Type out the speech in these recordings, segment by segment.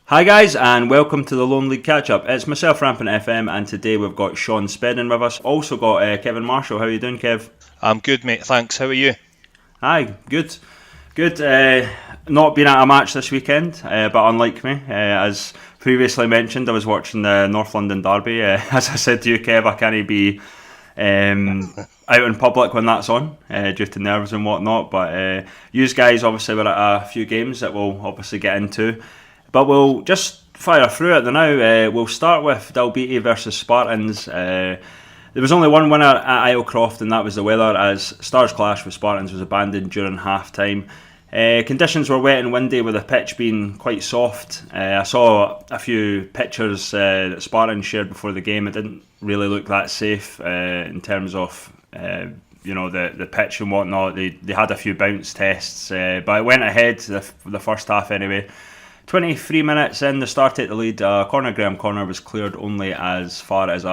Hi guys, and welcome to the Lowland League Catchup. It's myself, Rampant FM, and today we've got Shaun Spedding with us. Also got Kevin Marshall. How are you doing, Kev? I'm good, mate. Thanks. How are you? Hi, good. Good. Not been at a match this weekend, but unlike me, as previously mentioned, I was watching the North London derby. As I said to you, Kev, I can't be out in public when that's on due to nerves and whatnot. But you guys obviously were at a few games that we'll obviously get into. But we'll just fire through it now. We'll start with Dalbeattie versus Spartans. There was only one winner at Islecroft, and that was the weather, as Stars Clash with Spartans was abandoned during half-time. Conditions were wet and windy, with the pitch being quite soft. I saw a few pictures that Spartans shared before the game. It didn't really look that safe in terms of the pitch and whatnot. They had a few bounce tests, but it went ahead the first half anyway. 23 minutes in, the Star take the lead. Graham corner was cleared only as far as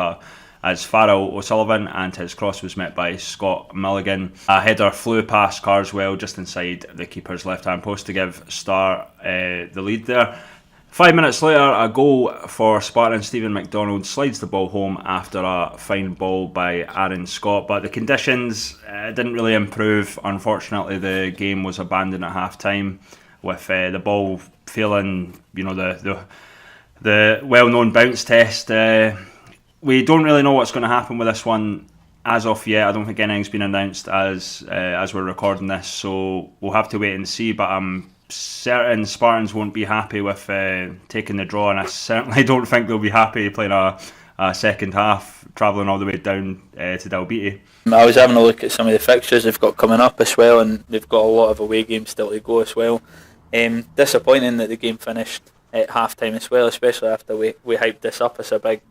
Farrell O'Sullivan, and his cross was met by Scott Milligan. A header flew past Carswell just inside the keeper's left-hand post to give Star the lead there. 5 minutes later, a goal for Spartan. Stephen McDonald slides the ball home after a fine ball by Aaron Scott, but the conditions didn't really improve. Unfortunately, the game was abandoned at half-time, with the ball failing, the well-known bounce test. We don't really know what's going to happen with this one as of yet. I don't think anything's been announced as we're recording this, so we'll have to wait and see. But I'm certain Spartans won't be happy with taking the draw, and I certainly don't think they'll be happy playing a second half, travelling all the way down to Dalbeattie. I was having a look at some of the fixtures they've got coming up as well, and they've got a lot of away games still to go as well. Disappointing that the game finished at half time as well, especially after we hyped this up as a big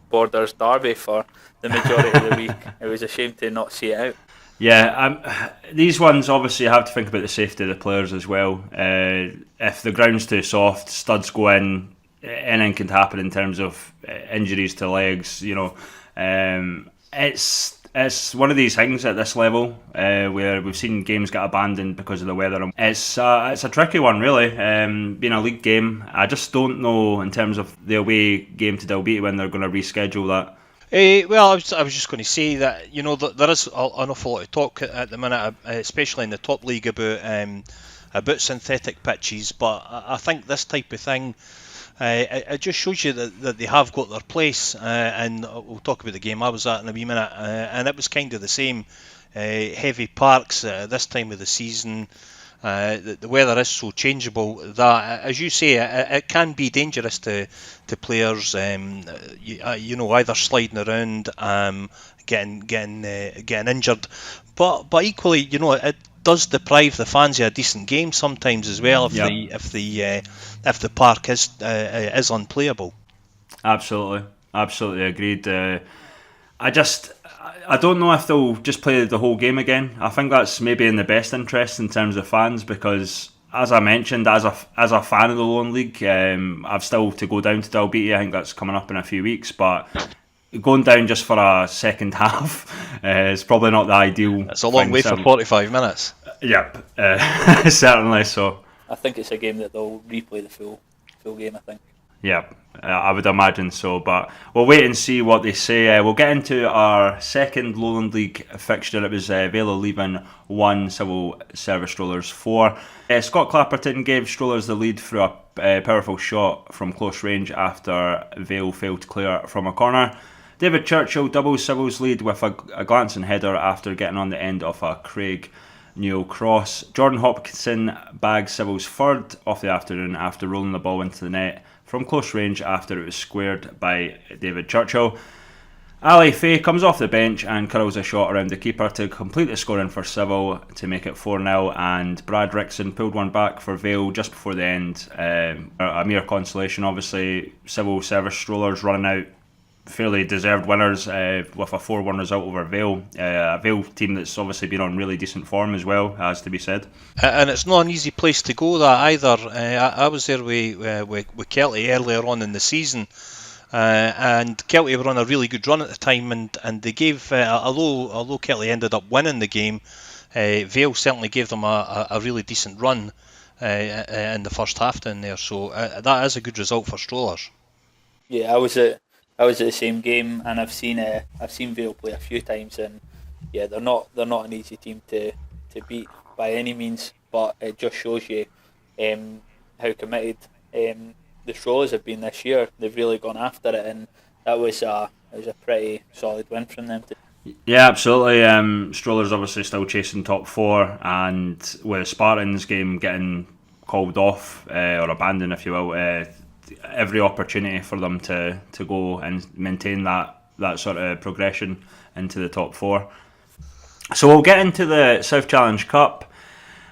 Borders derby for the majority of the week. It was a shame to not see it out. Yeah, these ones obviously have to think about the safety of the players as well. If the ground's too soft, studs go in, anything can happen in terms of injuries to legs. It's one of these things at this level where we've seen games get abandoned because of the weather. It's a tricky one, really. Being a league game, I just don't know in terms of the away game to Dalbeattie when they're going to reschedule that. Well, I was just going to say that there is an awful lot of talk at the minute, especially in the top league, about synthetic pitches. But I think this type of thing, it just shows you that they have got their place, and we'll talk about the game I was at in a wee minute, and it was kind of the same. Heavy parks this time of the season. The weather is so changeable that, as you say, it can be dangerous to players. Either sliding around, getting injured, but equally, it does deprive the fans of a decent game sometimes as well if the park is unplayable. Absolutely agreed. I don't know if they'll just play the whole game again. I think that's maybe in the best interest in terms of fans, because, as I mentioned, as a fan of the Lowland League, I've still to go down to Dalbeattie. I think that's coming up in a few weeks, but going down just for a second half is probably not the ideal. It's a long way for 45 minutes. Yep, certainly so. I think it's a game that they'll replay the full game, I think. Yeah, I would imagine so, but we'll wait and see what they say. We'll get into our second Lowland League fixture. It was Vale Leaving 1, Civil Service Strollers 4. Scott Clapperton gave Strollers the lead through a powerful shot from close range after Vale failed to clear from a corner. David Churchill doubles Civil's lead with a glancing header after getting on the end of a Craig Newell cross. Jordan Hopkinson bags Civil's third of the afternoon after rolling the ball into the net from close range after it was squared by David Churchill. Ali Faye comes off the bench and curls a shot around the keeper to complete the scoring for Civil to make it 4-0, and Brad Rickson pulled one back for Vale just before the end. A mere consolation, obviously. Civil Service Strollers running out fairly deserved winners with a 4-1 result over Vale. A Vale team that's obviously been on really decent form as well, has to be said. And it's not an easy place to go, that either. I was there with Kelty earlier on in the season, and Kelty were on a really good run at the time, and they gave, although Kelty ended up winning the game, Vale certainly gave them a really decent run. in the first half down there. So that is a good result for Strollers. Yeah, I was at the same game, and I've seen Vale play a few times, and yeah, they're not an easy team to beat by any means. But it just shows you how committed the Strollers have been this year. They've really gone after it, and that was a pretty solid win from them. Yeah, absolutely. Strollers obviously still chasing top four, and with Spartans game getting called off or abandoned, if you will, every opportunity for them to go and maintain that sort of progression into the top four. So we'll get into the South Challenge Cup.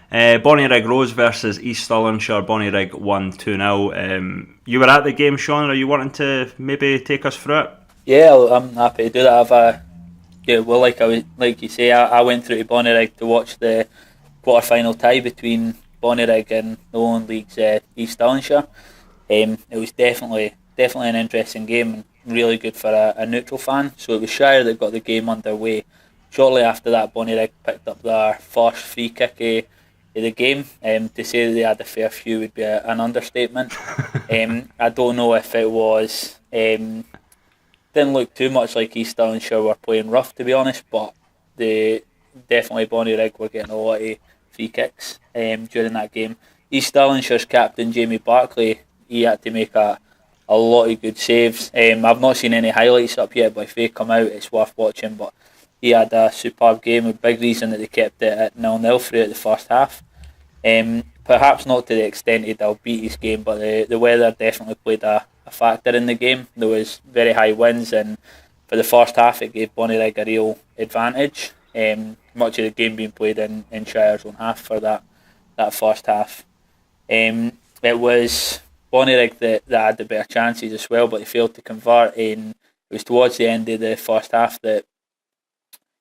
Bonnyrigg Rose versus East Stirlingshire. Bonnyrigg won 2-0. You were at the game, Shaun. Are you wanting to maybe take us through it? Yeah, I'm happy to do that. Well, like you say, I went through to Bonnyrigg to watch the quarter-final tie between Bonnyrigg and the Lowland League's East Stirlingshire. It was definitely an interesting game and really good for a neutral fan. So it was Shire that got the game underway. Shortly after that, Bonnyrigg picked up their first free kick of the game. To say that they had a fair few would be an understatement. I don't know if it was... didn't look too much like East Stirlingshire were playing rough, to be honest, but definitely Bonnyrigg were getting a lot of free kicks during that game. East Stirlingshire's captain, Jamie Barclay, he had to make a lot of good saves. I've not seen any highlights up yet, but if they come out, it's worth watching. But he had a superb game, a big reason that they kept it at 0-0 throughout the first half. Perhaps not to the extent they'll beat his game, but the weather definitely played a factor in the game. There was very high winds, and for the first half it gave Bonnyrigg a real advantage. Much of the game being played in Shire's own half for that first half. It was Bonnyrigg that had the better chances as well, but they failed to convert. It was towards the end of the first half that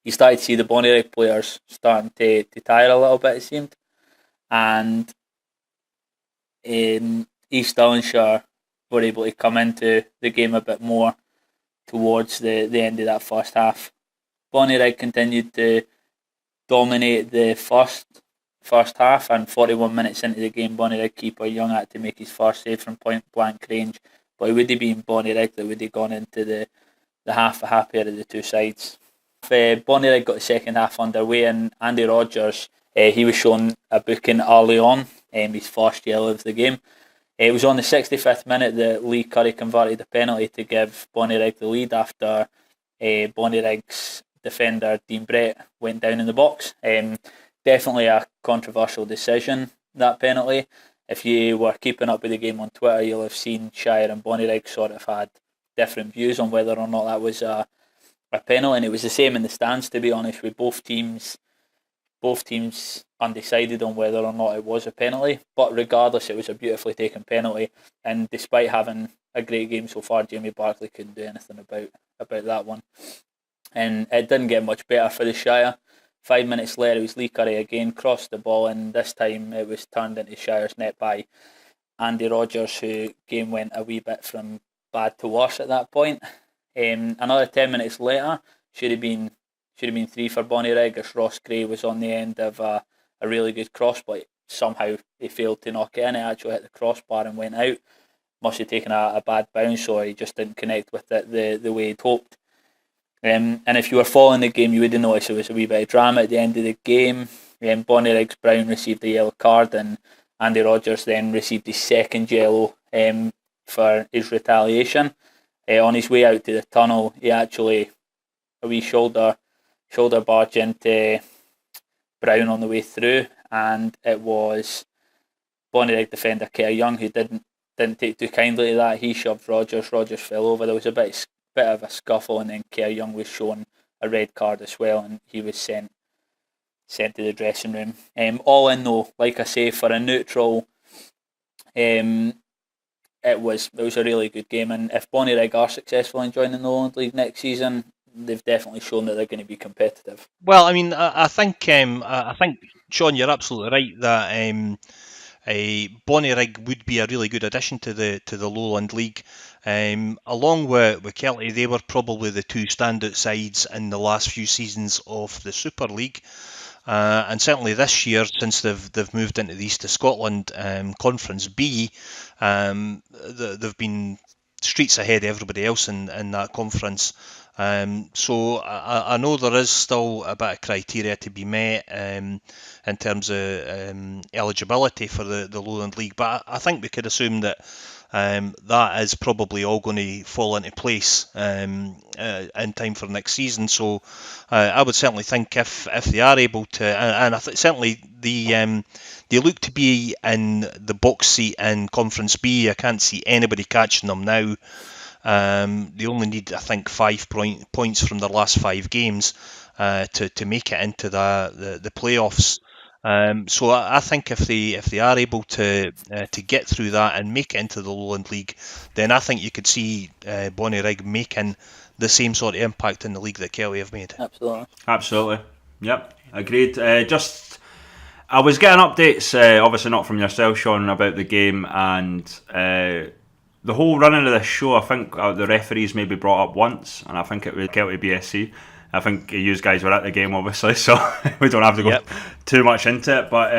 you started to see the Bonnyrigg players starting to tire a little bit, it seemed. And East Stirlingshire were able to come into the game a bit more towards the end of that first half. Bonnyrigg continued to dominate the first half, and 41 minutes into the game, Bonnyrigg keeper Young had to make his first save from point blank range. But it would have been Bonnyrigg that would have gone into the half happier of the two sides. Bonnyrigg got the second half underway, and Andy Rogers, he was shown a booking early on, his first yellow of the game. It was on the 65th minute that Lee Curry converted a penalty to give Bonnyrigg the lead after Bonnyrigg's defender Dean Brett went down in the box. Definitely a controversial decision, that penalty. If you were keeping up with the game on Twitter, you'll have seen Shire and Bonnyrigg sort of had different views on whether or not that was a penalty, and it was the same in the stands, to be honest, with both teams undecided on whether or not it was a penalty. But regardless, it was a beautifully taken penalty, and despite having a great game so far, Jamie Barclay couldn't do anything about that one. And it didn't get much better for the Shire. 5 minutes later, it was Lee Curry again, crossed the ball, and this time it was turned into Shire's net by Andy Rogers, who game went a wee bit from bad to worse at that point. Another 10 minutes later, should have been 3 for Bonnyrigg, as Ross Gray was on the end of a really good cross, but somehow he failed to knock it in. It actually hit the crossbar and went out. Must have taken a bad bounce, or he just didn't connect with it the way he'd hoped. And if you were following the game, you would have noticed there was a wee bit of drama at the end of the game. Bonnyrigg's Brown received a yellow card, and Andy Rogers then received his second yellow for his retaliation. On his way out to the tunnel, he actually a wee shoulder barge into Brown on the way through, and it was Bonnyrigg defender Kayem Young who didn't take too kindly to that. He shoved Rogers. Rogers fell over. There was a bit of a scuffle, and then Kayem Young was shown a red card as well, and he was sent to the dressing room. All in though, like I say, for a neutral, it was a really good game, and if Bonnyrigg are successful in joining the Lowland League next season, they've definitely shown that they're going to be competitive. Well, I mean, I think Shaun, you're absolutely right that Bonnyrigg would be a really good addition to the Lowland League. Along with Kelty, they were probably the two standout sides in the last few seasons of the Super League. And certainly this year, since they've moved into the East of Scotland Conference B, they've been streets ahead of everybody else in that conference. So I know there is still a bit of criteria to be met in terms of eligibility for the Lowland League, but I think we could assume that that is probably all going to fall into place in time for next season. So I would certainly think if they are able to, and I think certainly they look to be in the box seat in Conference B. I can't see anybody catching them now. They only need, I think, 5 points from their last 5 games to make it into the playoffs. So I think if they are able to get through that and make it into the Lowland League, then I think you could see Bonnyrigg making the same sort of impact in the league that Kelly have made. Absolutely. Yep, agreed. I was getting updates, obviously not from yourself, Shaun, about the game, and the whole running of this show. I think the referees maybe brought up once, and I think it was Kelty BSC. I think you guys were at the game, obviously, so we don't have to go too much into it. But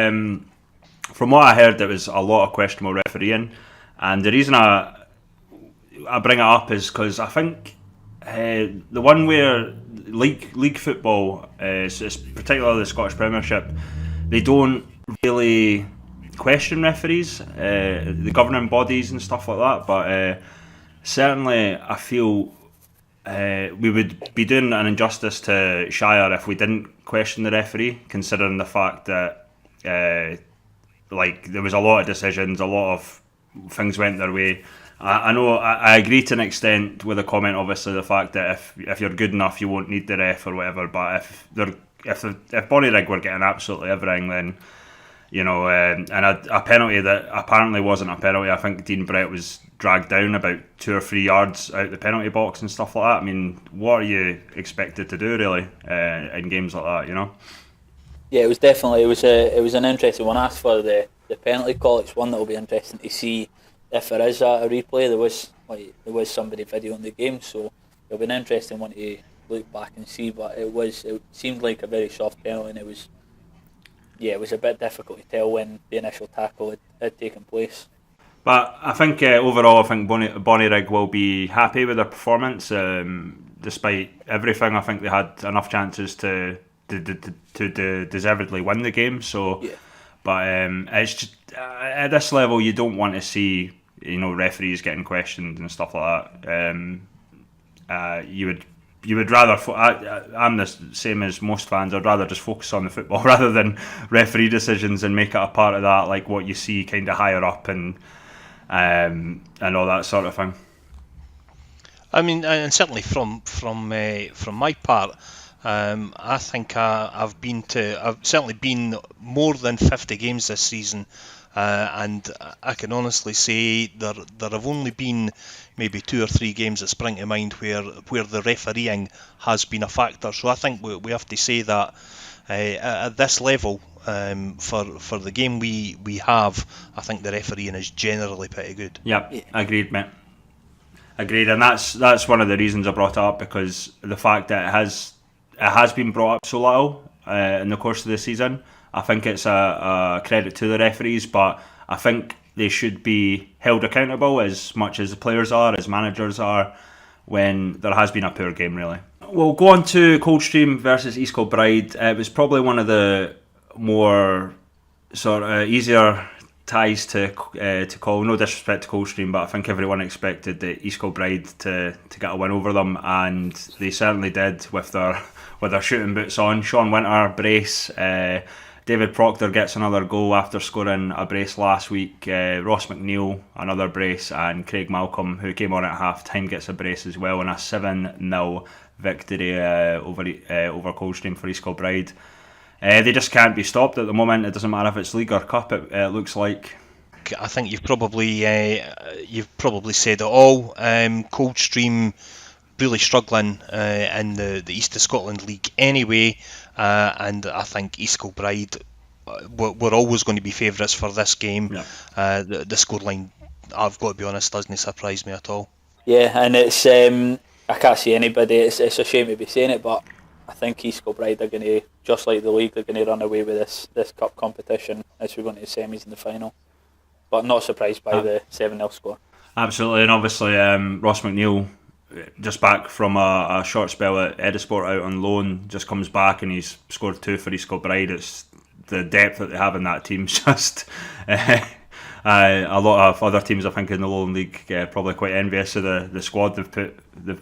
from what I heard, there was a lot of questionable refereeing, and the reason I bring it up is because I think the one where league football, particularly the Scottish Premiership, they don't really question referees, the governing bodies and stuff like that. But certainly, I feel we would be doing an injustice to Shire if we didn't question the referee, considering the fact that there was a lot of decisions, a lot of things went their way. I know I agree to an extent with the comment, obviously, the fact that if you're good enough, you won't need the ref or whatever. But if Bonnyrigg were getting absolutely everything, then and a penalty that apparently wasn't a penalty. I think Dean Brett was dragged down about 2 or 3 yards out the penalty box and stuff like that. I mean, what are you expected to do really in games like that? Yeah, it was definitely it was an interesting one. As for the penalty call, it's one that will be interesting to see if there is a replay. There was somebody videoing the game, so it'll be an interesting one to look back and see. But it seemed like a very soft penalty, and it was a bit difficult to tell when the initial tackle had taken place. But I think overall, I think Bonnyrigg will be happy with their performance, despite everything. I think they had enough chances to deservedly win the game. So, but it's just at this level, you don't want to see referees getting questioned and stuff like that. You would rather. I'm the same as most fans. I'd rather just focus on the football rather than referee decisions and make it a part of that, like what you see kind of higher up and all that sort of thing. I mean, and certainly from my part, I think I've certainly been more than 50 games this season, and I can honestly say there have only been maybe 2 or 3 games that spring to mind where the refereeing has been a factor. So I think we have to say that at this level, for the game we have, I think the refereeing is generally pretty good. Yep, agreed, mate. Agreed, and that's one of the reasons I brought it up, because the fact that it has been brought up so little in the course of the season. I think it's a credit to the referees, but I think they should be held accountable as much as the players are, as managers are, when there has been a poor game, really. We'll go on to Coldstream versus East Kilbride. It was probably one of the more sort of easier ties to call. No disrespect to Coldstream, but I think everyone expected the East Kilbride to get a win over them, and they certainly did with their shooting boots on. Shaun Winter, brace. David Proctor gets another goal after scoring a brace last week. Ross McNeil, another brace, and Craig Malcolm, who came on at half time, gets a brace as well in a 7-0 victory over Coldstream for East Kilbride. They just can't be stopped at the moment. It doesn't matter if it's league or cup. It looks like. I think you've probably said it all. Coldstream really struggling in the East of Scotland League anyway, and I think East Kilbride were always going to be favourites for this game. Yeah. The scoreline, I've got to be honest, doesn't surprise me at all. Yeah, and it's I can't see anybody. It's a shame to be saying it, but I think East Kilbride are going to just like the league, they're going to run away with this cup competition as we go into the semis and the final. But not surprised by the 7-0 score. Absolutely, and obviously Ross McNeil, just back from a short spell at Edisport out on loan, just comes back and he's scored 2 for East Kilbride. It's the depth that they have in that team's just a lot of other teams I think in the Lowland League probably quite envious of the squad they've put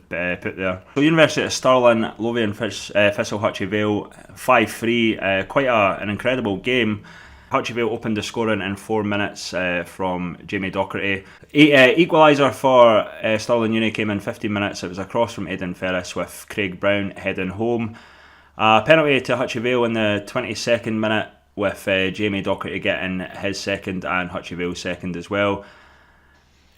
there. So University of Stirling, Lothian Thistle Hutchie Vale 5-3, quite an incredible game. Hutchie Vale opened the scoring in 4 minutes from Jamie Docherty. Equaliser for Stirling Uni came in 15 minutes. It was a cross from Aidan Ferris with Craig Brown heading home. Penalty to Hutchie Vale in the 22nd minute with Jamie Docherty getting his second and Hutchie Vale's second as well.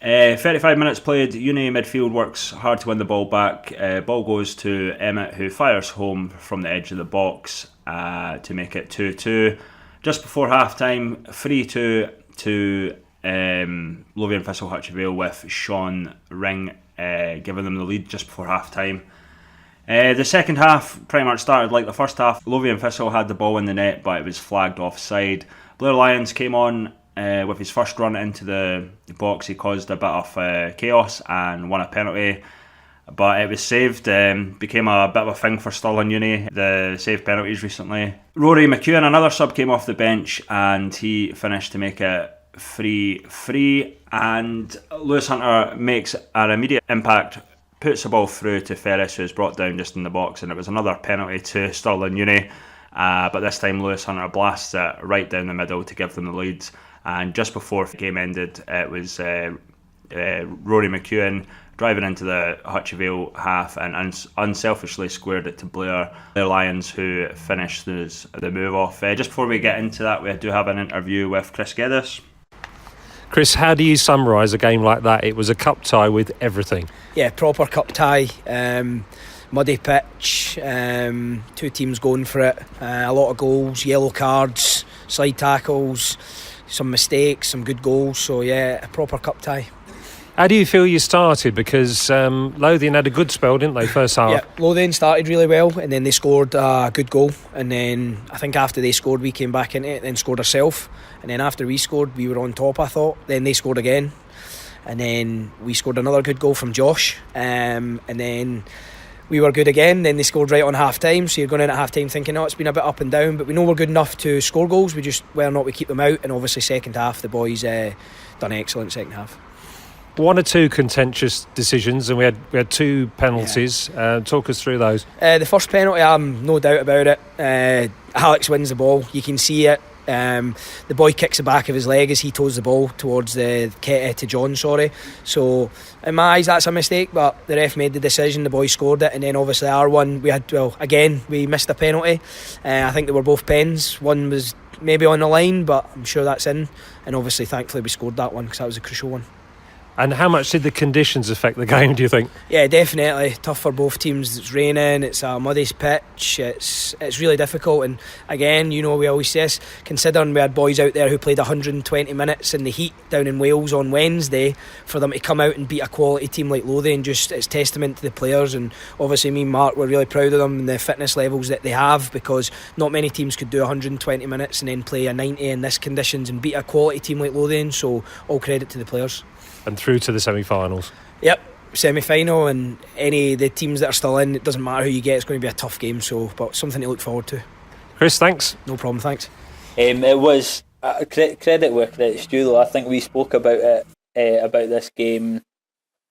35 minutes played, Uni midfield works hard to win the ball back. Ball goes to Emmett, who fires home from the edge of the box to make it 2-2. Just before half time, 3-2 to Lothian Thistle Hutchie Vale with Shaun Ring giving them the lead just before half time. The second half pretty much started like the first half. Lothian Thistle had the ball in the net, but it was flagged offside. Blair Lyons came on with his first run into the box. He caused a bit of chaos and won a penalty, but it was saved. Became a bit of a thing for Stirling Uni, the saved penalties recently. Rory McEwen, another sub, came off the bench and he finished to make it 3-3. And Lewis Hunter makes an immediate impact, puts the ball through to Ferris, who's brought down just in the box, and it was another penalty to Stirling Uni. But this time Lewis Hunter blasts it right down the middle to give them the lead. And just before the game ended, it was Rory McEwen driving into the Hutchie Vale half and unselfishly squared it to Blair Lyons, who finished the move off. Just before we get into that, we do have an interview with Chris Geddes. Chris, how do you summarise a game like that? It was a cup tie with everything. Yeah, proper cup tie. Muddy pitch, 2 teams going for it, a lot of goals, yellow cards, side tackles, some mistakes, some good goals. So yeah, a proper cup tie. How do you feel you started? Because Lothian had a good spell, didn't they, first half? Yeah, Lothian started really well and then they scored a good goal, and then I think after they scored we came back into it, then scored ourselves, and then after we scored we were on top, I thought. Then they scored again, and then we scored another good goal from Josh, and then we were good again. Then they scored right on half time, so you're going in at half time thinking, oh, it's been a bit up and down, but we know we're good enough to score goals. We just, whether or not we keep them out. And obviously second half the boys done excellent second half. 1 or 2 contentious decisions, and we had 2 penalties. Yeah. Talk us through those. The first penalty, no doubt about it. Alex wins the ball, you can see it. The boy kicks the back of his leg as he toes the ball towards to John. So in my eyes that's a mistake, but the ref made the decision, the boy scored it. And then obviously our one, we missed a penalty. I think they were both pens. One was maybe on the line, but I'm sure that's in. And obviously thankfully we scored that one because that was a crucial one. And how much did the conditions affect the game, do you think? Yeah, definitely. Tough for both teams. It's raining, it's a muddy pitch, it's really difficult. And again, we always say this, considering we had boys out there who played 120 minutes in the heat down in Wales on Wednesday, for them to come out and beat a quality team like Lothian, just it's testament to the players. And obviously me and Mark were really proud of them and the fitness levels that they have, because not many teams could do 120 minutes and then play a 90 in this conditions and beat a quality team like Lothian. So all credit to the players. And through to the semi-finals. Yep, semi-final, and any of the teams that are still in, it doesn't matter who you get, it's going to be a tough game, but something to look forward to. Chris, thanks. No problem, thanks. It was credit where credit's due, though. I think we spoke about it about this game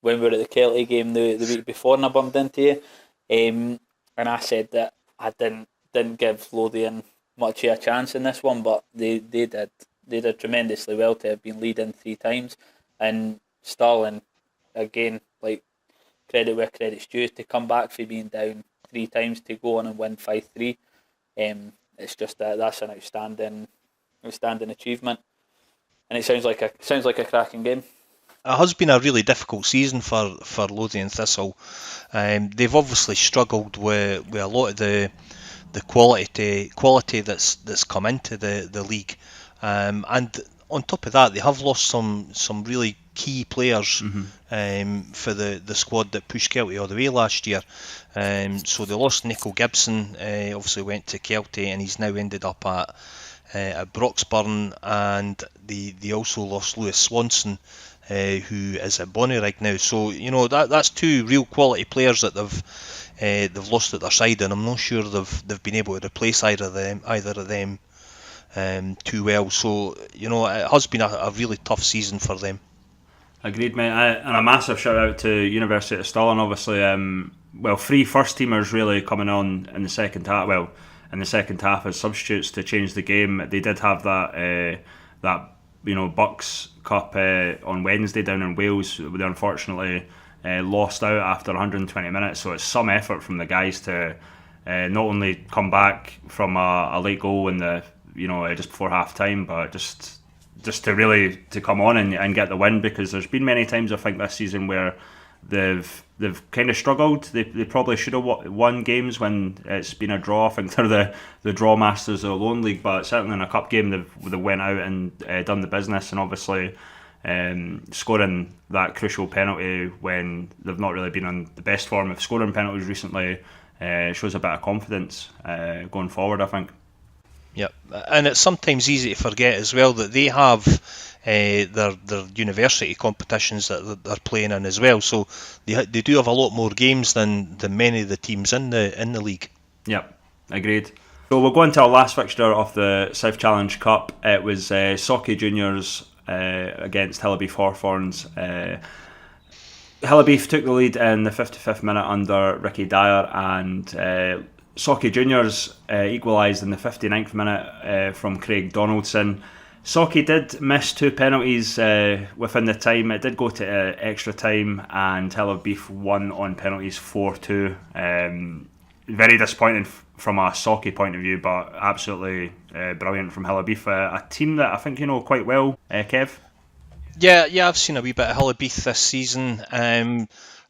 when we were at the Kelty game the week before, and I bumped into you, and I said that I didn't give Lothian much of a chance in this one, but they did tremendously well to have been leading 3 times. And Stirling, again, like, credit where credit's due, to come back from being down 3 times to go on and win 5-3. It's just that's an outstanding achievement, and it sounds like a cracking game. It has been a really difficult season for Lothian Thistle. They've obviously struggled with a lot of the quality that's come into the league, and on top of that, they have lost some really key players for the squad that pushed Kelty all the way last year. So they lost Nico Gibson, obviously went to Kelty, and he's now ended up at Broxburn, and they also lost Lewis Swanson, who is at Bonnyrigg now. So that's two real quality players that they've lost at their side, and I'm not sure they've been able to replace either of them too well. So it has been a really tough season for them. Agreed, mate. And a massive shout out to University of Stirling, obviously. 3 first teamers really coming on in the second half. Well, in the second half as substitutes to change the game. They did have that Bucks Cup on Wednesday down in Wales. They unfortunately lost out after 120 minutes. So it's some effort from the guys to not only come back from a late goal in the just before half time, but just to come on and get the win, because there's been many times I think this season where they've kind of struggled. They probably should have won games when it's been a draw. I think they're the draw masters of the Lowland League, but certainly in a cup game they went out and done the business, and obviously scoring that crucial penalty when they've not really been on the best form of scoring penalties recently shows a bit of confidence going forward, I think. Yep, and it's sometimes easy to forget as well that they have their university competitions that they're playing in as well. So they do have a lot more games than many of the teams in the league. Yep, agreed. So we'll go into our last fixture of the South Challenge Cup. It was Sauchie Juniors against Hillabeef Hawthorns. Hillabeef took the lead in the 55th minute under Ricky Dyer, and Sauchie Juniors equalised in the 59th minute from Craig Donaldson. Sauchie did miss 2 penalties within the time. It did go to extra time, and Hillabeef won on penalties 4-2. Very disappointing from a Sauchie point of view, but absolutely brilliant from Hillabeef. A team that I think you know quite well, Kev. Yeah, I've seen a wee bit of Hillabeef this season.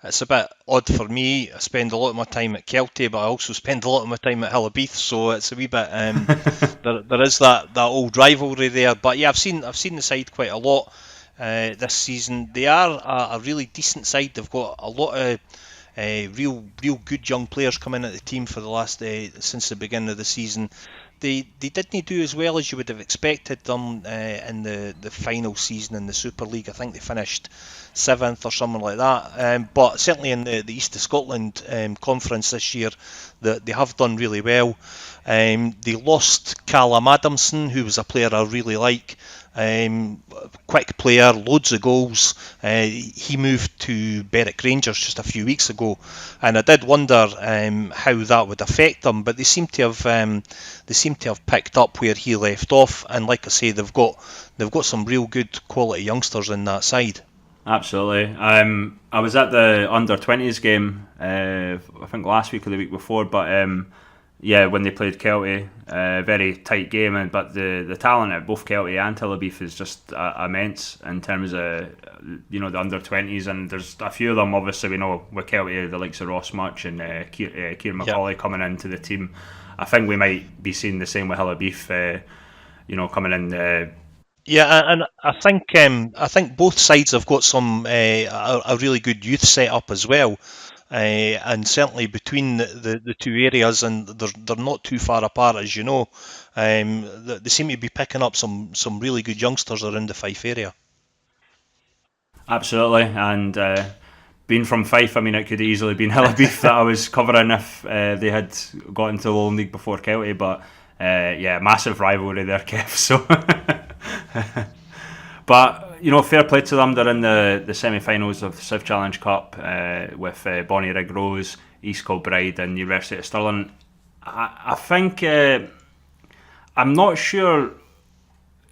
It's a bit odd for me. I spend a lot of my time at Kelty, but I also spend a lot of my time at Hillabeef, so it's a wee bit. There is that old rivalry there. But yeah, I've seen the side quite a lot this season. They are a really decent side. They've got a lot of real good young players coming into the team for the last since the beginning of the season. They didn't do as well as you would have expected them in the final season in the Super League. I think they finished 7th or something like that. But certainly in the East of Scotland conference this year, they have done really well. They lost Callum Adamson, who was a player I really like. Quick player, loads of goals. He moved to Berwick Rangers just a few weeks ago, and I did wonder how that would affect them. But they seem to have picked up where he left off, and like I say, they've got some real good quality youngsters in that side. Absolutely. I was at the under-20s game, I think last week or the week before, but when they played Kelty, very tight game, but the talent at both Kelty and Hillabeef is just immense in terms of the under-20s, and there's a few of them obviously we know with Kelty, the likes of Ross Much and Kieran McCauley coming into the team. I think we might be seeing the same with Hillabeef, coming in. Yeah, and I think both sides have got some a really good youth setup as well. And certainly between the two areas, and they're not too far apart, as you know. They seem to be picking up some really good youngsters around the Fife area. Absolutely, and being from Fife, I mean, it could have easily been Hillabeef that I was covering if they had got into the Lowland League before Kelty, but massive rivalry there, Kev. So, but fair play to them. They're in the semi-finals of the South Challenge Cup with Bonnyrigg Rose, East Kilbride and University of Stirling. I think I'm not sure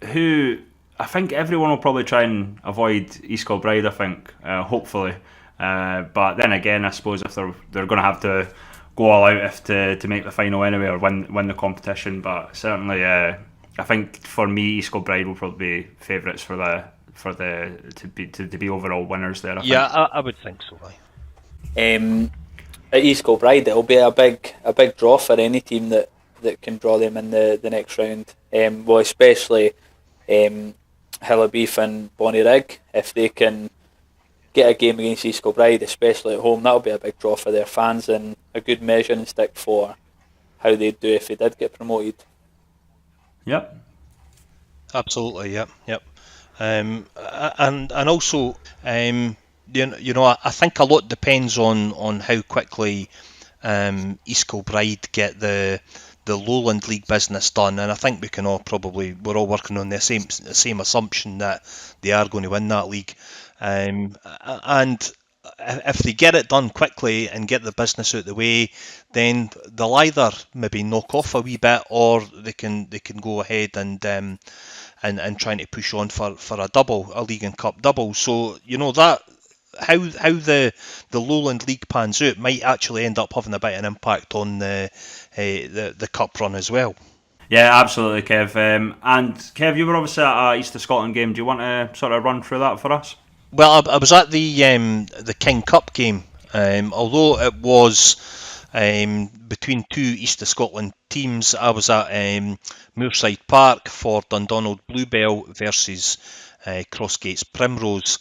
who. I think everyone will probably try and avoid East Kilbride, I think, hopefully. But then again, I suppose if they're going to have to go all out to make the final anyway, or win the competition. But certainly, I think for me, East Kilbride will probably be favourites to be overall winners there. I would think so. At East Kilbride, it'll be a big draw for any team that can draw them in the next round. Especially Hillabeef and Bonnyrigg. If they can get a game against East Kilbride, especially at home, that'll be a big draw for their fans and a good measuring stick for how they'd do if they did get promoted. Yep. Absolutely, yep. And also, you know, I think a lot depends on how quickly East Kilbride get the Lowland League business done, and I think we're all working on the same assumption that they are going to win that league. And if they get it done quickly and get the business out the way, then they'll either maybe knock off a wee bit, or they can go ahead and trying to push on for a league and cup double. So you know that how the Lowland League pans out might actually end up having a bit of an impact on the cup run as well. Yeah, absolutely, Kev. And Kev, you were obviously at a East of Scotland game. Do you want to sort of run through that for us? Well, I was at the King Cup game, although it was between two East of Scotland teams. I was at Moorside Park for Dundonald Bluebell versus Crossgates Primrose.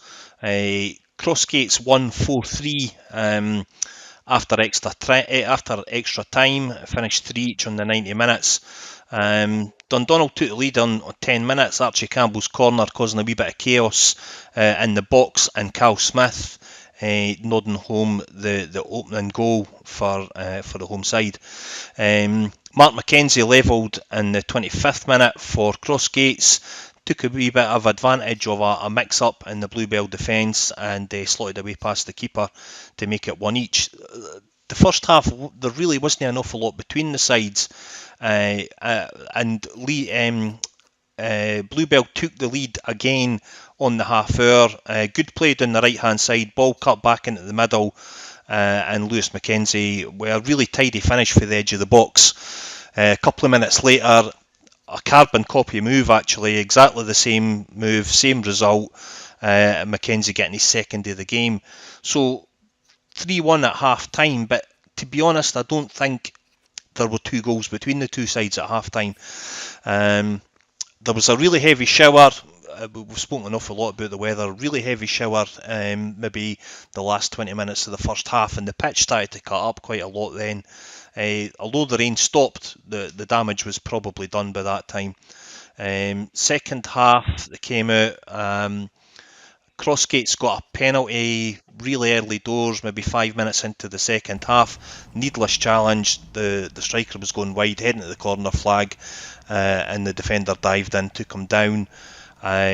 Crossgates won 4-3 after extra time, finished 3 each on the 90 minutes. Dundonald took the lead on 10 minutes. Archie Campbell's corner causing a wee bit of chaos in the box, and Cal Smith nodding home the opening goal for the home side. Mark McKenzie levelled in the 25th minute for Crossgates, took a wee bit of advantage of a mix-up in the Bluebell defence and slotted away past the keeper to make it 1 each. The first half, there really wasn't an awful lot between the sides, and Bluebell took the lead again on the half hour. Good play down the right-hand side, ball cut back into the middle, and Lewis McKenzie with a really tidy finish for the edge of the box. A couple of minutes later, a carbon copy move, actually, exactly the same move, same result. McKenzie getting his second of the game. So 3-1 at half time, but to be honest, I don't think there were 2 goals between the two sides at half time. There was a really heavy shower. We've spoken an awful lot about the weather. Really heavy shower, maybe the last 20 minutes of the first half, and the pitch started to cut up quite a lot then. Although the rain stopped, the damage was probably done by that time. Second half, they came out. Crossgates got a penalty really early doors, maybe 5 minutes into the second half. Needless challenge. The striker was going wide, heading to the corner flag, and the defender dived in, took him down.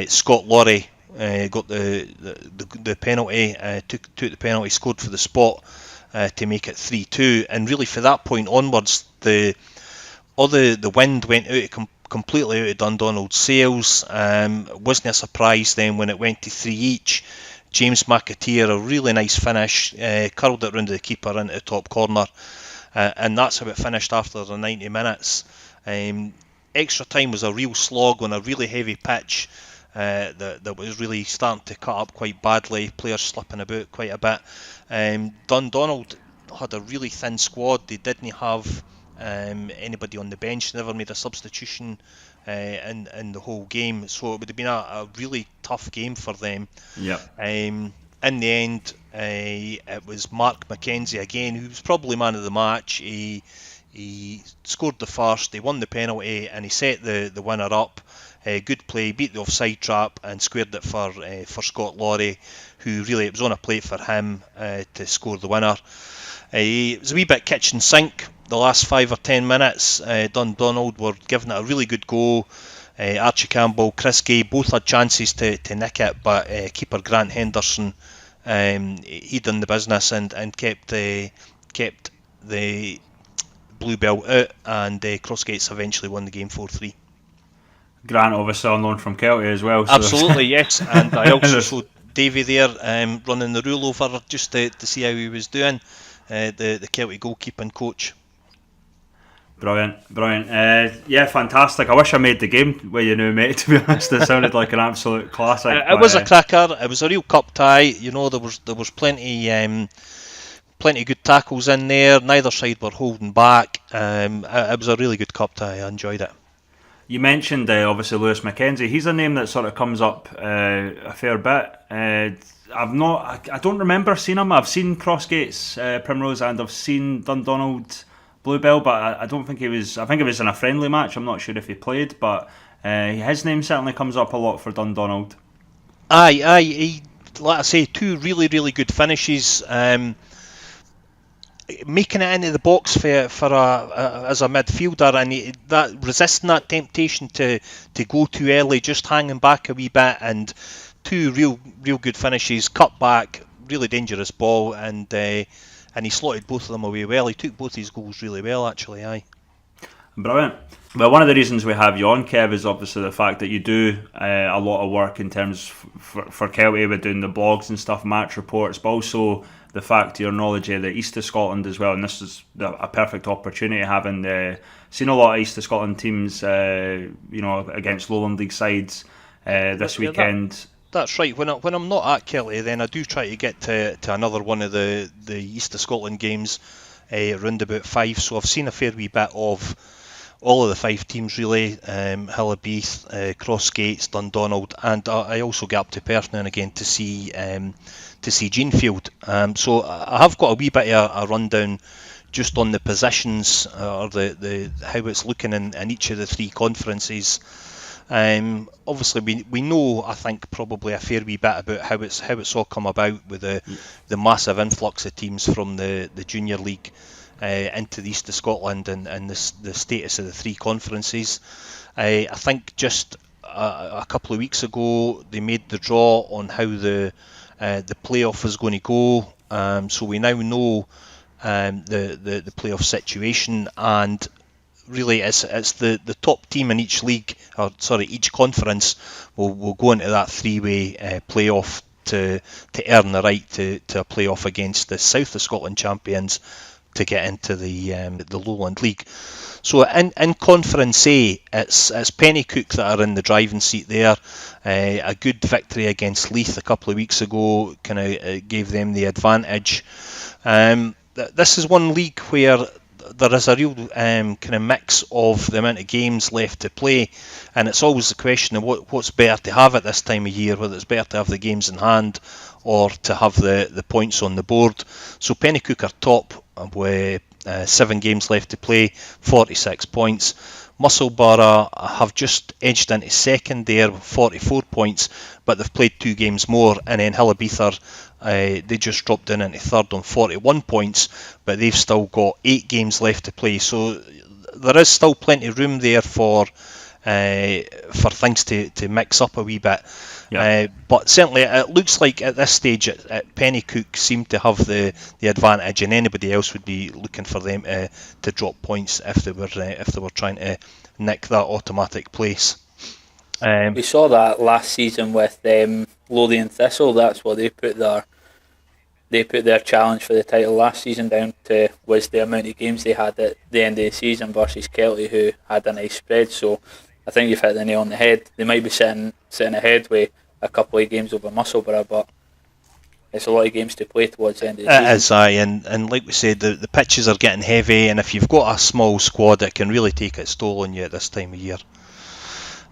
Scott Laurie got the penalty, took the penalty, scored for the spot to make it 3-2. And really, for that point onwards, the wind went out completely out of Dundonald's sails. Wasn't a surprise then when it went to 3 each. James McAteer, a really nice finish, curled it round the keeper into the top corner, and that's how it finished after the 90 minutes. Extra time was a real slog on a really heavy pitch that was really starting to cut up quite badly, players slipping about quite a bit. Dundonald had a really thin squad. They didn't have anybody on the bench, never made a substitution in the whole game, so it would have been a really tough game for them. In the end, it was Mark McKenzie again, who was probably man of the match. He scored the first, he won the penalty, and he set the winner up. Good play, beat the offside trap and squared it for Scott Laurie, who really, it was on a plate for him to score the winner. It was a wee bit kitchen sink the last 5 or 10 minutes. Dundonald were giving it a really good go. Archie Campbell, Chris Gay both had chances to nick it, but keeper Grant Henderson, he done the business and kept the Bluebell out, and Crossgates eventually won the game 4-3. Grant obviously on loan from Kelty as well. So. Absolutely, yes. And I also saw Davey there running the rule over just to see how he was doing, the Kelty goalkeeping coach. Brilliant. Yeah, fantastic. I wish I made the game with you now, mate, to be honest. It sounded like an absolute classic. It was a cracker. It was a real cup tie. You know, there was plenty good tackles in there. Neither side were holding back. It was a really good cup tie. I enjoyed it. You mentioned obviously Lewis McKenzie. He's a name that sort of comes up a fair bit. I don't remember seeing him. I've seen Crossgates, Primrose, and I've seen Dundonald Bluebell, but I don't think he was. I think it was in a friendly match. I'm not sure if he played, but his name certainly comes up a lot for Dundonald. Aye. He, like I say, 2 really, really good finishes. Making it into the box for as a midfielder, and resisting that temptation to go too early, just hanging back a wee bit, and 2 real good finishes, cut back, really dangerous ball, and he slotted both of them away well. He took both his goals really well, actually. Aye. Brilliant. Well, one of the reasons we have you on, Kev, is obviously the fact that you do a lot of work in terms for Kelty with doing the blogs and stuff, match reports, but also the fact your knowledge of the East of Scotland as well, and this is a perfect opportunity, having seen a lot of East of Scotland teams, against Lowland League sides this weekend. That's right. When I'm not at Kelty, then I do try to get to another one of the East of Scotland games around about 5. So I've seen a fair wee bit of all of the 5 teams really, Hillabeath, Crossgates, Dundonald, and I also get up to Perth now and again to see Jeanfield. So I have got a wee bit of a rundown just on the positions or the how it's looking in each of the 3 conferences. Obviously we know, I think, probably a fair wee bit about how it's all come about with the massive influx of teams from the junior league into the East of Scotland and the status of the 3 conferences. I think just a couple of weeks ago they made the draw on how the playoff is going to go. So we now know the playoff situation, and really it's the top team in each league, each conference will go into that 3-way playoff to earn the right to a playoff against the South of Scotland champions to get into the Lowland League. So in Conference A, it's Pennycook that are in the driving seat there. A good victory against Leith a couple of weeks ago kind of gave them the advantage. This is one league where there is a real kind of mix of the amount of games left to play, and it's always the question of what's better to have at this time of year, whether it's better to have the games in hand or to have the points on the board. So Pennycook are top with 7 games left to play, 46 points. Musselburgh have just edged into second there with 44 points, but they've played 2 games more, and then Hillabeath they just dropped down into third on 41 points, but they've still got 8 games left to play, so there is still plenty of room there for things to mix up a wee bit. Yeah. But certainly it looks like at this stage at Pennycook seem to have the advantage, and anybody else would be looking for them to drop points if they were trying to nick that automatic place. We saw that last season with Lothian Thistle. That's what they put their challenge for the title last season down to, was the amount of games they had at the end of the season versus Kelty, who had a nice spread. So I think you've hit the nail on the head. They might be sitting ahead with a couple of games over Musselburgh, but it's a lot of games to play towards the end of the season. It is, aye, and like we said, the pitches are getting heavy, and if you've got a small squad, it can really take its toll on you at this time of year.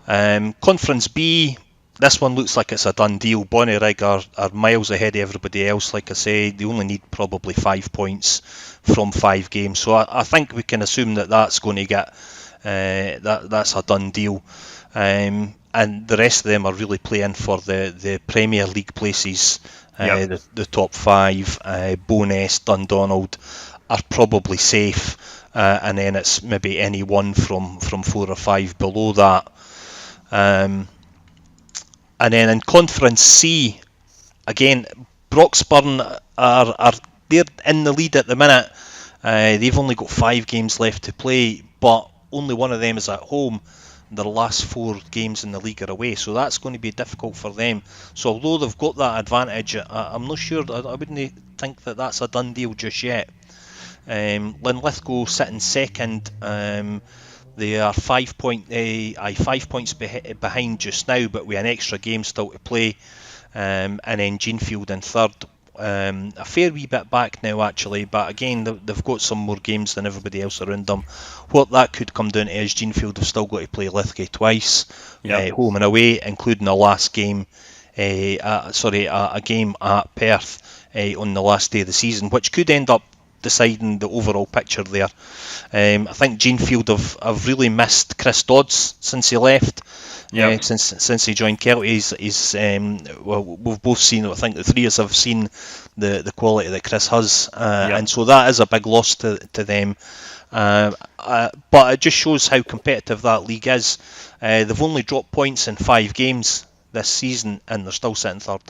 Conference B, this one looks like it's a done deal. Bonnyrigg are miles ahead of everybody else. Like I say, they only need probably 5 points from 5 games, so I think we can assume that's going to get that's a done deal. And the rest of them are really playing for the Premier League places. Yep. The top 5, Bowness, Dundonald are probably safe, and then it's maybe any one from 4 or 5 below that. And then in Conference C, again, Broxburn are they're in the lead at the minute. They've only got 5 games left to play, but only one of them is at home. Their last 4 games in the league are away, so that's going to be difficult for them. So although they've got that advantage, I'm not sure. I wouldn't think that's a done deal just yet. Linlithgow sitting second. They are 5 points behind just now, but with an extra game still to play. And then Jeanfield in third a fair wee bit back now actually, but again they've got some more games than everybody else around them. What that could come down to is Genefield have still got to play Lithgow twice, home and away, including a last game, a game at Perth on the last day of the season, which could end up deciding the overall picture there. I think Genefield have really missed Chris Dodds since he left. Since he joined Kelty, we've both seen. I think the three of us have seen the quality that Chris has, and so that is a big loss to them. But it just shows how competitive that league is. They've only dropped points in 5 games this season, and they're still sitting third.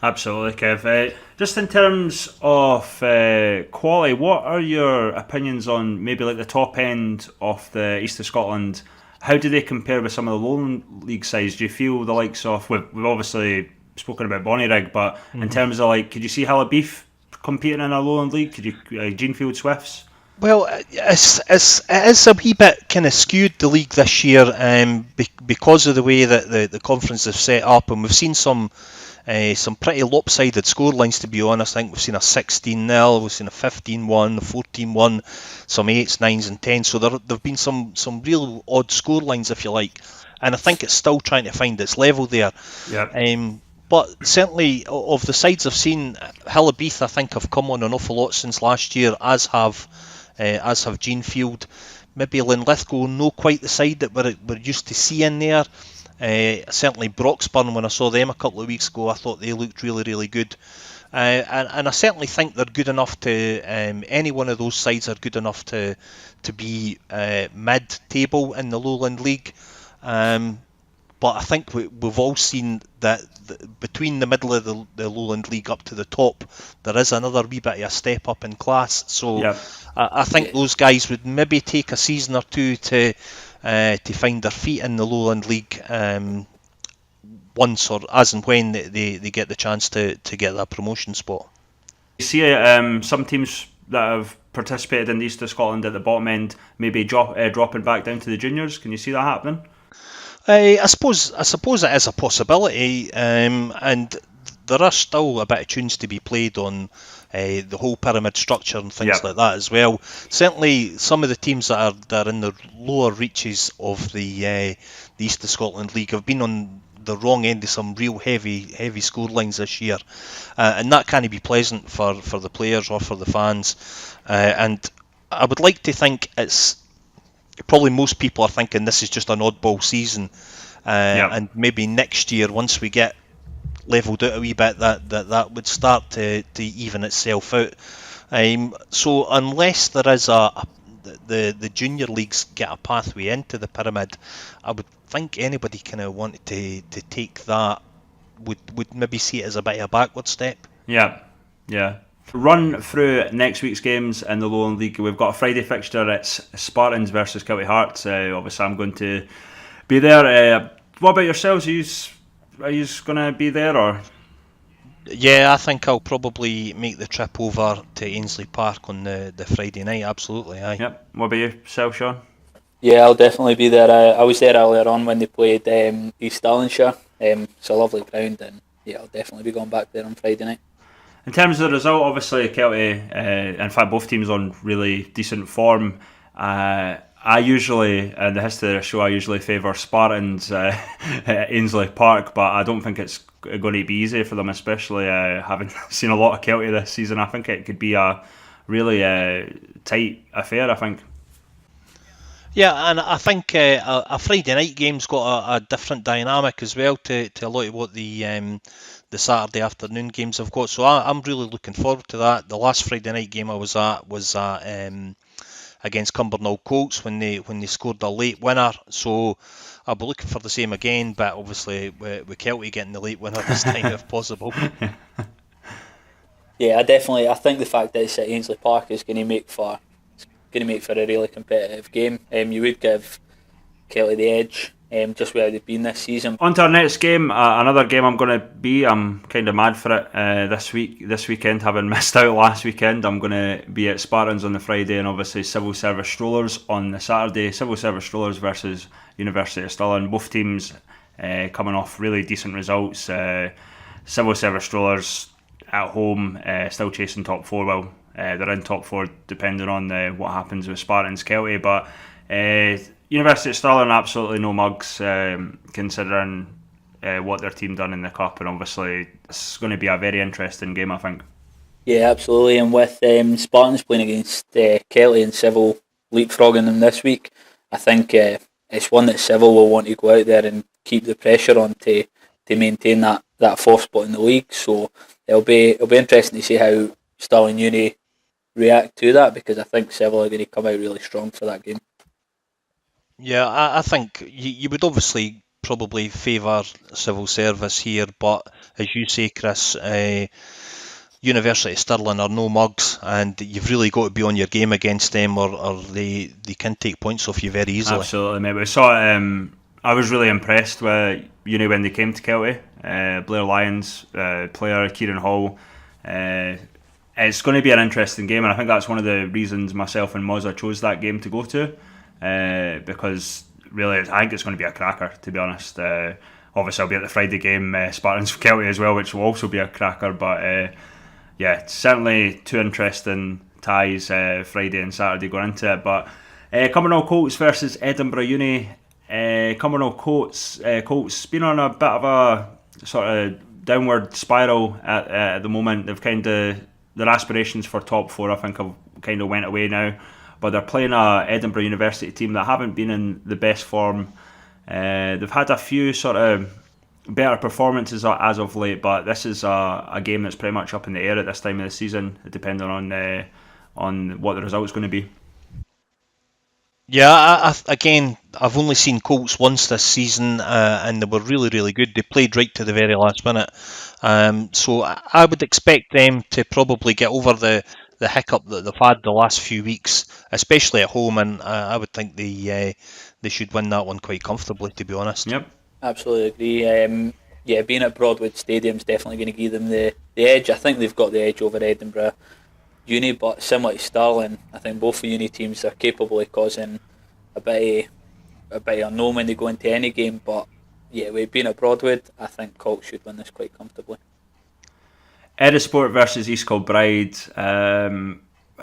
Absolutely, Kev. Just in terms of quality, what are your opinions on maybe like the top end of the East of Scotland? How do they compare with some of the Lowland League sides? Do you feel the likes of, we've obviously spoken about Bonnyrigg, but in terms of like, could you see Hallabeef competing in a Lowland League? Could you Genefield Swifts? Well, it is a wee bit kind of skewed, the league this year, because of the way that the conference is set up, and we've seen some pretty lopsided scorelines, to be honest. I think we've seen a 16-0, we've seen a 15-1, a 14-1, some 8s, 9s and 10s. So there have been some real odd scorelines, if you like. And I think it's still trying to find its level there. But certainly, of the sides I've seen, Hallabeef, I think, have come on an awful lot since last year, as have Genefield. Maybe Linlithgow, not quite the side that we're used to seeing there. Certainly Broxburn, when I saw them a couple of weeks ago, I thought they looked really, really good. And I certainly think they're good enough to, any one of those sides are good enough to be mid-table in the Lowland League. But I think we've all seen that between the middle of the Lowland League up to the top, there is another wee bit of a step up in class. So I think those guys would maybe take a season or two to find their feet in the Lowland League once or as and when they get the chance to get that promotion spot. You see some teams that have participated in the East of Scotland at the bottom end maybe dropping back down to the juniors. Can you see that happening? I suppose it is a possibility, and there are still a bit of tunes to be played on the whole pyramid structure and things like that as well. Certainly, some of the teams that are in the lower reaches of the East of Scotland League have been on the wrong end of some real heavy scorelines this year, and that can't be pleasant for the players or for the fans. And I would like to think it's probably most people are thinking this is just an oddball season, and maybe next year, once we get levelled out a wee bit, that would start to even itself out. So unless there is the junior leagues get a pathway into the pyramid, I would think anybody kind of wanted to take that would maybe see it as a bit of a backward step. Yeah. Run through next week's games in the Lowland League. We've got a Friday fixture. It's Spartans versus Kelty Hearts. Obviously, I'm going to be there. What about yourselves? Are you going to be there, or? Yeah, I think I'll probably make the trip over to Ainsley Park on the Friday night. Absolutely, aye. Yep. What about yourself, Shaun? Yeah, I'll definitely be there. I was there earlier on when they played East Stirlingshire. It's a lovely ground, and yeah, I'll definitely be going back there on Friday night. In terms of the result, obviously Kelty, in fact both teams on really decent form. I usually, in the history of the show, I usually favour Spartans at Ainsley Park, but I don't think it's going to be easy for them, especially having seen a lot of Kelty this season. I think it could be a really tight affair, I think. Yeah, and I think a Friday night game's got a different dynamic as well to a lot of what the Saturday afternoon games have got. So I'm really looking forward to that. The last Friday night game I was at against Cumbernauld Colts when they scored a late winner. So I'll be looking for the same again, but obviously with Kelty getting the late winner this time if possible. Yeah, I think the fact that it's at Ainsley Park is going to make for a really competitive game. You would give Kelty the edge, just where they've been this season. On to our next game, another game I'm kind of mad for it this weekend, having missed out last weekend. I'm going to be at Spartans on the Friday, and obviously Civil Service Strollers on the Saturday. Civil Service Strollers versus University of Stirling. Both teams coming off really decent results. Civil Service Strollers at home, still chasing top four. Well, they're in top four depending on what happens with Spartans Kelty, but University of Stirling absolutely no mugs, considering what their team done in the cup, and obviously it's going to be a very interesting game, I think. Yeah, absolutely. And with Spartans playing against Kelty and Civil leapfrogging them this week, I think it's one that Civil will want to go out there and keep the pressure on to maintain that fourth spot in the league. So it'll be interesting to see how Stirling Uni react to that, because I think Civil are going to come out really strong for that game. Yeah, I think you would obviously probably favour civil service here, but as you say, Chris, University of Stirling are no mugs, and you've really got to be on your game against them, or they can take points off you very easily. Absolutely, mate. We saw. I was really impressed with Uni when they came to Kelty. Blair Lyons, player Kieran Hall. It's going to be an interesting game, and I think that's one of the reasons myself and Moza chose that game to go to, because really I think it's going to be a cracker, to be honest. Obviously I'll be at the Friday game, Spartans for Kelty as well, which will also be a cracker, but yeah, certainly two interesting ties, Friday and Saturday going into it. But Cumbernauld Colts versus Edinburgh Uni. Cumbernauld Colts been on a bit of a sort of downward spiral at the moment. They've kind of, their aspirations for top four, I think, have kind of went away now. But they're playing a Edinburgh University team that haven't been in the best form. They've had a few sort of better performances as of late, but this is a game that's pretty much up in the air at this time of the season, depending on what the result's going to be. Yeah, I've only seen Colts once this season, and they were really, really good. They played right to the very last minute. So I would expect them to probably get over the hiccup that they've had the last few weeks, especially at home, and I would think they should win that one quite comfortably, to be honest. Yep. Absolutely agree. Yeah, being at Broadwood Stadium is definitely going to give them the edge. I think they've got the edge over Edinburgh Uni, but similar to Stirling, I think both the Uni teams are capable of causing a bit of unknown when they go into any game. But yeah, with being at Broadwood, I think Colts should win this quite comfortably. Edisport versus East Kilbride.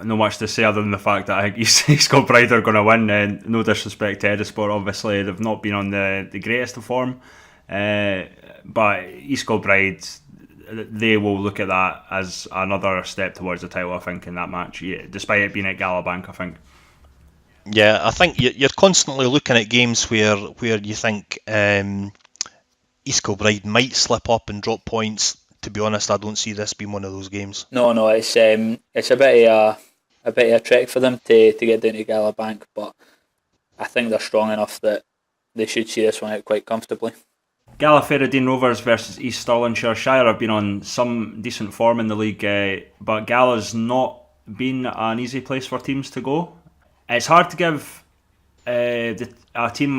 Not much to say other than the fact that I think East Kilbride are going to win. No disrespect to Edisport, obviously they've not been on the greatest of form, but East Kilbride, they will look at that as another step towards the title, I think, in that match, despite it being at Galabank, I think. Yeah, I think you're constantly looking at games where you think East Kilbride might slip up and drop points. To be honest, I don't see this being one of those games. No, it's a bit of a trek for them to get down to Galabank, but I think they're strong enough that they should see this one out quite comfortably. Gala-Ferradine Rovers versus East Stirlingshire. Shire have been on some decent form in the league, but Gala's not been an easy place for teams to go. It's hard to give a team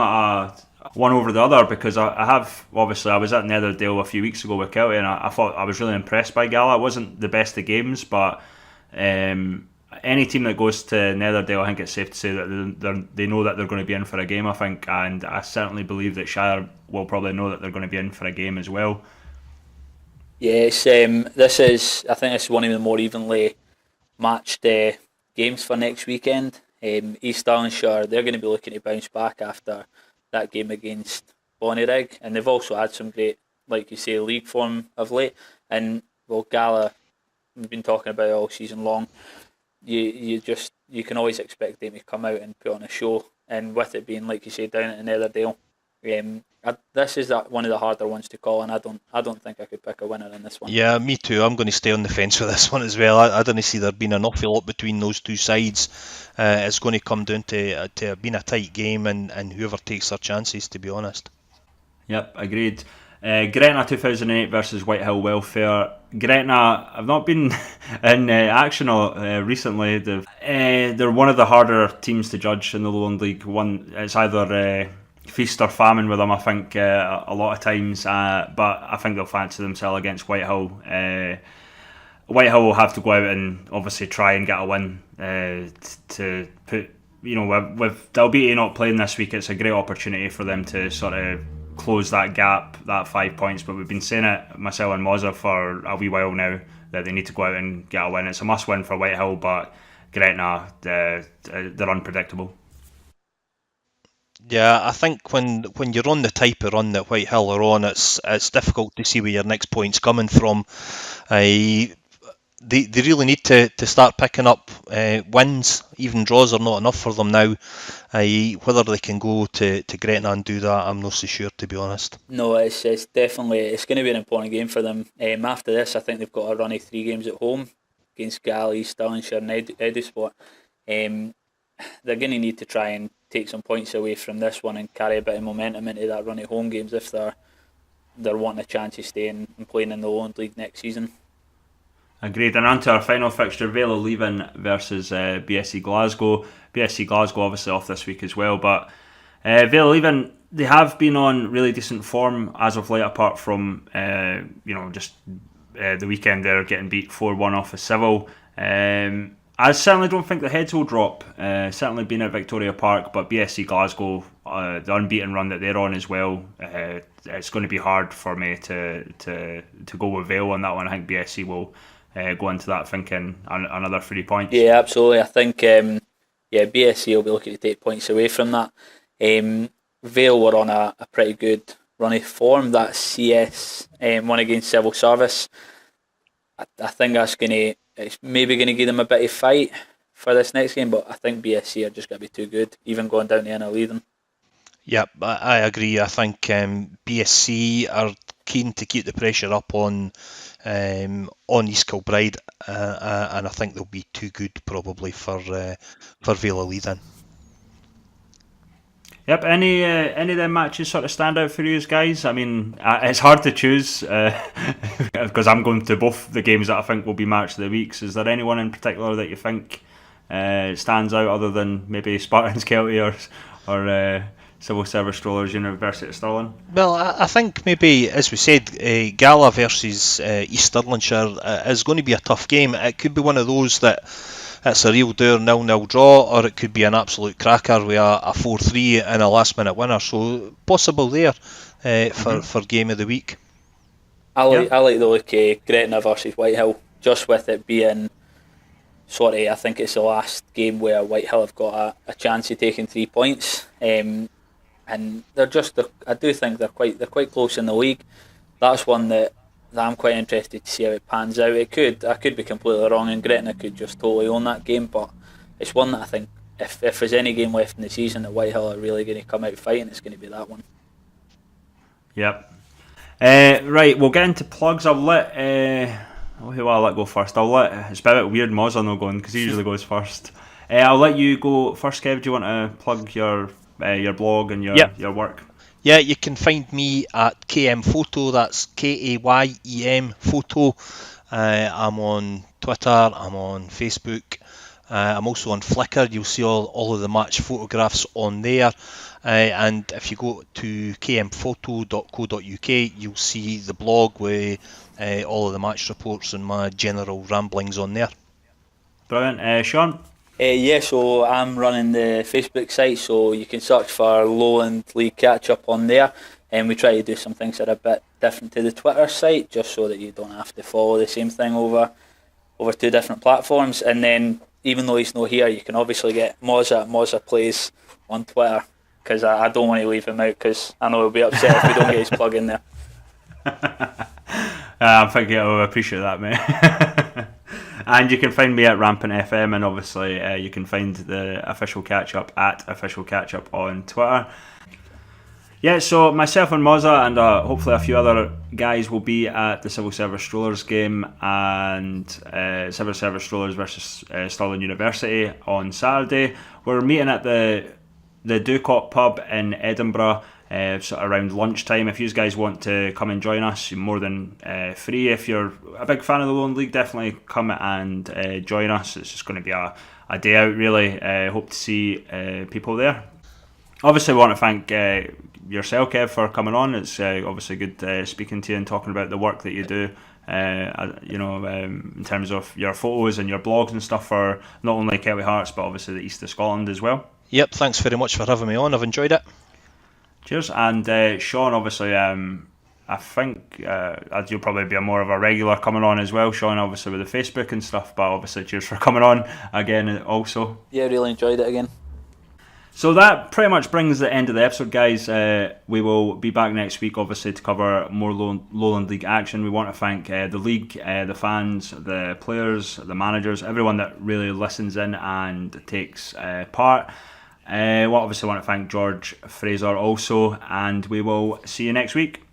one over the other, because I was at Netherdale a few weeks ago with Kelty, and I thought I was really impressed by Gala. It wasn't the best of games, but any team that goes to Netherdale, I think it's safe to say that they know that they're going to be in for a game, I think, and I certainly believe that Shire will probably know that they're going to be in for a game as well. Yes, I think this is one of the more evenly matched games for next weekend. East Stirlingshire, they're going to be looking to bounce back after that game against Bonnyrigg, and they've also had some great, like you say, league form of late. And well, Gala, we've been talking about it all season long. You can always expect them to come out and put on a show, and with it being, like you say, down at Netherdale, this is one of the harder ones to call, and I don't think I could pick a winner in this one. Yeah, me too. I'm going to stay on the fence with this one as well. I don't see there being an awful lot between those two sides. It's going to come down to being a tight game, and whoever takes their chances, to be honest. Yep, agreed. Gretna 2008 versus Whitehill Welfare. Gretna have not been in action recently. They're one of the harder teams to judge in the Lowland League. It's either feast or famine with them, I think, a lot of times, but I think they'll fancy themselves against Whitehill. Whitehill will have to go out and obviously try and get a win to put, with Dalbeattie not playing this week, it's a great opportunity for them to sort of close that gap, that 5 points. But we've been saying it, myself and Moza, for a wee while now, that they need to go out and get a win. It's a must win for Whitehill, but Gretna, they're unpredictable. Yeah, I think when you're on the type of run that Whitehill are on, it's difficult to see where your next point's coming from. They really need to start picking up wins. Even draws are not enough for them now. Whether they can go to Gretna and do that, I'm not so sure, to be honest. No, it's definitely going to be an important game for them. After this, I think they've got a run of 3 games at home against Galley, Stirlingshire and Edusport. They're going to need to try and take some points away from this one and carry a bit of momentum into that run of home games if they're wanting a chance of staying and playing in the Lowland League next season. Agreed. And on to our final fixture, Vale of Leven versus BSC Glasgow. BSC Glasgow obviously off this week as well, but Vale of Leven, they have been on really decent form as of late, apart from the weekend they're getting beat 4-1 off of Civil. I certainly don't think the heads will drop, certainly being at Victoria Park, but BSC Glasgow, the unbeaten run that they're on as well, it's going to be hard for me to go with Vale on that one. I think BSC will go into that thinking another 3 points. Yeah, absolutely. I think BSC will be looking to take points away from that. Vale were on a pretty good run of form. That CS one against Civil Service, I think it's maybe going to give them a bit of fight for this next game, but I think BSC are just going to be too good, even going down to Innerleithen. Yep, I agree. I think BSC are keen to keep the pressure up on East Kilbride, and I think they'll be too good probably for Vale of Leven. Yep, any of them matches sort of stand out for you guys? I mean, it's hard to choose because I'm going to both the games that I think will be match of the weeks. Is there anyone in particular that you think stands out other than maybe Spartans Kelty or Civil Service Strollers University of Stirling? Well, I think maybe, as we said, Gala versus East Stirlingshire is going to be a tough game. It could be one of those that it's a real dour 0-0 draw, or it could be an absolute cracker with a 4-3 and a last minute winner. So possible there for game of the week. I like the look of Gretna versus Whitehill, just with it being I think it's the last game where Whitehill have got a chance of taking 3 points. And I do think they're quite close in the league. That's one that I'm quite interested to see how it pans out. I could be completely wrong, and Gretna could just totally own that game, but it's one that I think if there's any game left in the season that Whitehill are really going to come out fighting, it's going to be that one. Yep. Right, we'll get into plugs. Who will I let go first? It's a bit weird Moz on going because he usually goes first. I'll let you go first, Kev. Do you want to plug your blog and your work? Yeah, you can find me at Kayem Photo. That's Kayem Photo. I'm on Twitter. I'm on Facebook. I'm also on Flickr. You'll see all of the match photographs on there. And if you go to kmphoto.co.uk, you'll see the blog with all of the match reports and my general ramblings on there. Brilliant. Shaun? So I'm running the Facebook site, so you can search for Lowland League Catchup on there, and we try to do some things that are a bit different to the Twitter site, just so that you don't have to follow the same thing over 2 different platforms. And then, even though he's not here, you can obviously get Moza Plays on Twitter, because I don't want to leave him out, because I know he'll be upset if we don't get his plug in there. I'm thinking I'll appreciate that, mate. And you can find me at Rampant FM, and obviously you can find the official Catchup at official Catchup on Twitter. Yeah, so myself and Moza and hopefully a few other guys will be at the Civil Service Strollers game and Civil Service Strollers versus Stirling University on Saturday. We're meeting at the Dewcott pub in Edinburgh sort of around lunchtime. If you guys want to come and join us, you're more than free. If you're a big fan of the Lowland League, definitely come and join us. It's just going to be a day out, really. Hope to see people there. Obviously, we want to thank yourself, Kev, for coming on. It's obviously good speaking to you and talking about the work that you do. In terms of your photos and your blogs and stuff for not only Kelty Hearts but obviously the East of Scotland as well. Yep, thanks very much for having me on. I've enjoyed it. Cheers. And Shaun, obviously I think as you'll probably be more of a regular coming on as well, Shaun, obviously with the Facebook and stuff, but obviously cheers for coming on again also. Yeah, really enjoyed it again. So that pretty much brings the end of the episode, guys. We will be back next week, obviously, to cover more Lowland League action. We want to thank the league, the fans, the players, the managers, everyone that really listens in and takes part. We obviously want to thank George Fraser also, and we will see you next week.